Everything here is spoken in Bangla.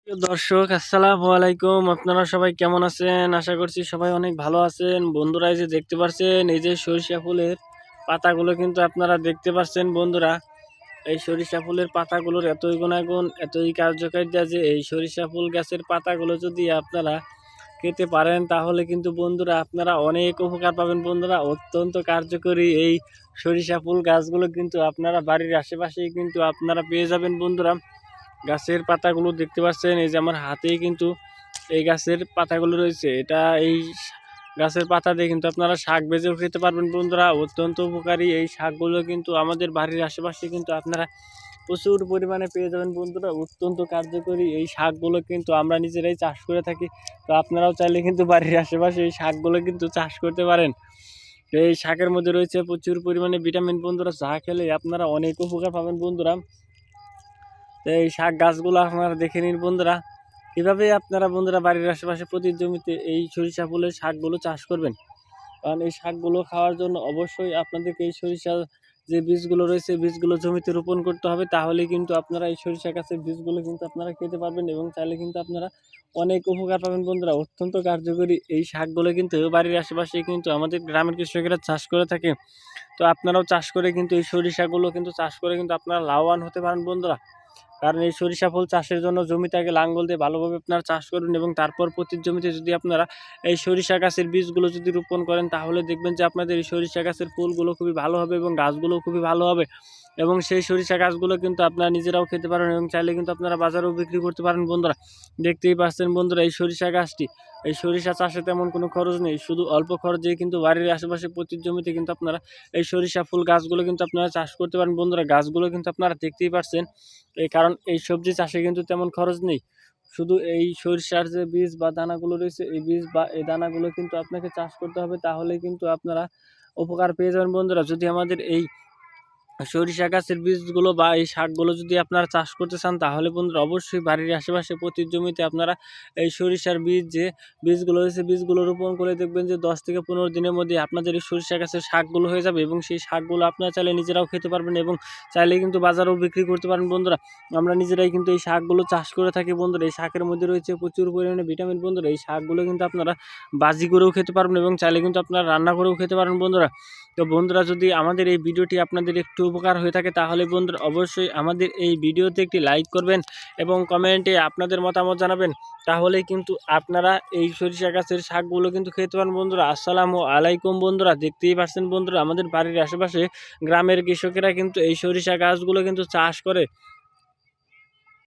প্রিয় দর্শক, আসসালামু আলাইকুম। আপনারা সবাই কেমন আছেন? আশা করছি সবাই অনেক ভালো আছেন। বন্ধুরা, এই যে দেখতে পাচ্ছেন, এই যে সরিষা ফুলের পাতাগুলো কিন্তু আপনারা দেখতে পাচ্ছেন বন্ধুরা। এই সরিষা ফুলের পাতাগুলোর এতই গুণাগুণ, এতই কার্যকারিতা যে এই সরিষা ফুল গাছের পাতাগুলো যদি আপনারা খেতে পারেন তাহলে কিন্তু বন্ধুরা আপনারা অনেক উপকার পাবেন বন্ধুরা। অত্যন্ত কার্যকরী এই সরিষা ফুল গাছগুলো কিন্তু আপনারা বাড়ির আশেপাশেই কিন্তু আপনারা পেয়ে যাবেন বন্ধুরা। গাছের পাতাগুলো দেখতে পাচ্ছেন, এই যে আমার হাতেই কিন্তু এই গাছের পাতাগুলো রয়েছে। এই গাছের পাতা দিয়ে কিন্তু আপনারা শাক ভেজেও খেতে পারবেন বন্ধুরা। অত্যন্ত উপকারী এই শাকগুলো কিন্তু আমাদের বাড়ির আশেপাশে কিন্তু আপনারা প্রচুর পরিমাণে পেয়ে যাবেন বন্ধুরা। অত্যন্ত কার্যকরী এই শাকগুলো কিন্তু আমরা নিজেরাই চাষ করে থাকি। তো আপনারাও চাইলে কিন্তু বাড়ির আশেপাশে এই শাকগুলো কিন্তু চাষ করতে পারেন। তো এই শাকের মধ্যে রয়েছে প্রচুর পরিমাণে ভিটামিন বন্ধুরা, যা খেলে আপনারা অনেক উপকার পাবেন বন্ধুরা। তো এই শাক গাছগুলো আপনারা দেখে নিন বন্ধুরা, কীভাবে আপনারা বন্ধুরা বাড়ির আশেপাশে প্রতি জমিতে এই সরিষা ফুলের শাকগুলো চাষ করবেন। কারণ এই শাকগুলো খাওয়ার জন্য অবশ্যই আপনাদেরকে এই সরিষা যে বীজগুলো রয়েছে বীজগুলো জমিতে রোপণ করতে হবে, তাহলে কিন্তু আপনারা এই সরিষা গাছের বীজগুলো কিন্তু আপনারা খেতে পারবেন এবং চাইলে কিন্তু আপনারা অনেক উপকার পাবেন বন্ধুরা। অত্যন্ত কার্যকরী এই শাকগুলো কিন্তু বাড়ির আশেপাশে কিন্তু আমাদের গ্রামের কৃষকেরা চাষ করে থাকে। তো আপনারাও চাষ করে কিন্তু এই সরিষাগুলো কিন্তু চাষ করে কিন্তু আপনারা লাভবান হতে পারেন বন্ধুরা। কারণ এই সরিষা ফুল চাষের জন্য জমিতে আগে লাঙ্গল দিয়ে ভালোভাবে আপনারা চাষ করুন এবং তারপর প্রতি জমিতে যদি আপনারা এই সরিষা গাছের বীজগুলো যদি রোপণ করেন তাহলে দেখবেন যে আপনাদের এই সরিষা গাছের ফুলগুলো খুবই ভালো হবে এবং গাছগুলো খুবই ভালো হবে। এবং সেই সরিষা গাছগুলো কিন্তু আপনারা নিজেরাও খেতে পারেন এবং চাইলে কিন্তু আপনারা বাজারেও বিক্রি করতে পারেন বন্ধুরা। দেখতেই পাচ্ছেন বন্ধুরা, এই সরিষা গাছটি, এই সরিষা চাষে তেমন কোনো খরচ নেই, শুধু অল্প খরচেই কিন্তু বাড়ির আশেপাশে প্রতি জমিতে কিন্তু আপনারা এই সরিষা ফুল গাছগুলো কিন্তু আপনারা চাষ করতে পারেন বন্ধুরা। গাছগুলো কিন্তু আপনারা দেখতেই পাচ্ছেন, এই কারণ এই সবজি চাষে কিন্তু তেমন খরচ নেই, শুধু এই সরিষার যে বীজ বা দানাগুলো রয়েছে এই বীজ বা এই দানাগুলো কিন্তু আপনাকে চাষ করতে হবে, তাহলে কিন্তু আপনারা উপকার পেয়ে যাবেন বন্ধুরা। যদি আমাদের এই সরিষা গাছের বীজগুলো বা এই শাকগুলো যদি আপনারা চাষ করতে চান তাহলে বন্ধুরা অবশ্যই বাড়ির আশেপাশে প্রতি জমিতে আপনারা এই সরিষার বীজ যে বীজগুলো রয়েছে বীজগুলো রোপণ করে দেখবেন যে 10 থেকে 15 দিনের মধ্যে আপনাদের এই সরিষা গাছের শাকগুলো হয়ে যাবে এবং সেই শাকগুলো আপনারা চাইলে নিজেরাও খেতে পারবেন এবং চাইলে কিন্তু বাজারেও বিক্রি করতে পারেন বন্ধুরা। আমরা নিজেরাই কিন্তু এই শাকগুলো চাষ করে থাকি বন্ধুরা। এই শাকের মধ্যে রয়েছে প্রচুর পরিমাণে ভিটামিন বন্ধুরা। এই শাকগুলো কিন্তু আপনারা ভাজি করেও খেতে পারবেন এবং চাইলে কিন্তু আপনারা রান্না করেও খেতে পারেন বন্ধুরা। তো বন্ধুরা, যদি আমাদের এই ভিডিওটি আপনাদের একটু উপকার হয়ে থাকে তাহলে বন্ধুরা অবশ্যই আমাদের এই ভিডিওতে একটি লাইক করবেন এবং কমেন্টে আপনাদের মতামত জানাবেন, তাহলে কিন্তু আপনারা এই সরিষা গাছের শাকগুলো কিন্তু খেতে পারেন বন্ধুরা। আসসালামু আলাইকুম বন্ধুরা, দেখতেই পাচ্ছেন বন্ধুরা আমাদের বাড়ির আশেপাশে গ্রামের কৃষকেরা কিন্তু এই সরিষা গাছগুলো কিন্তু চাষ করে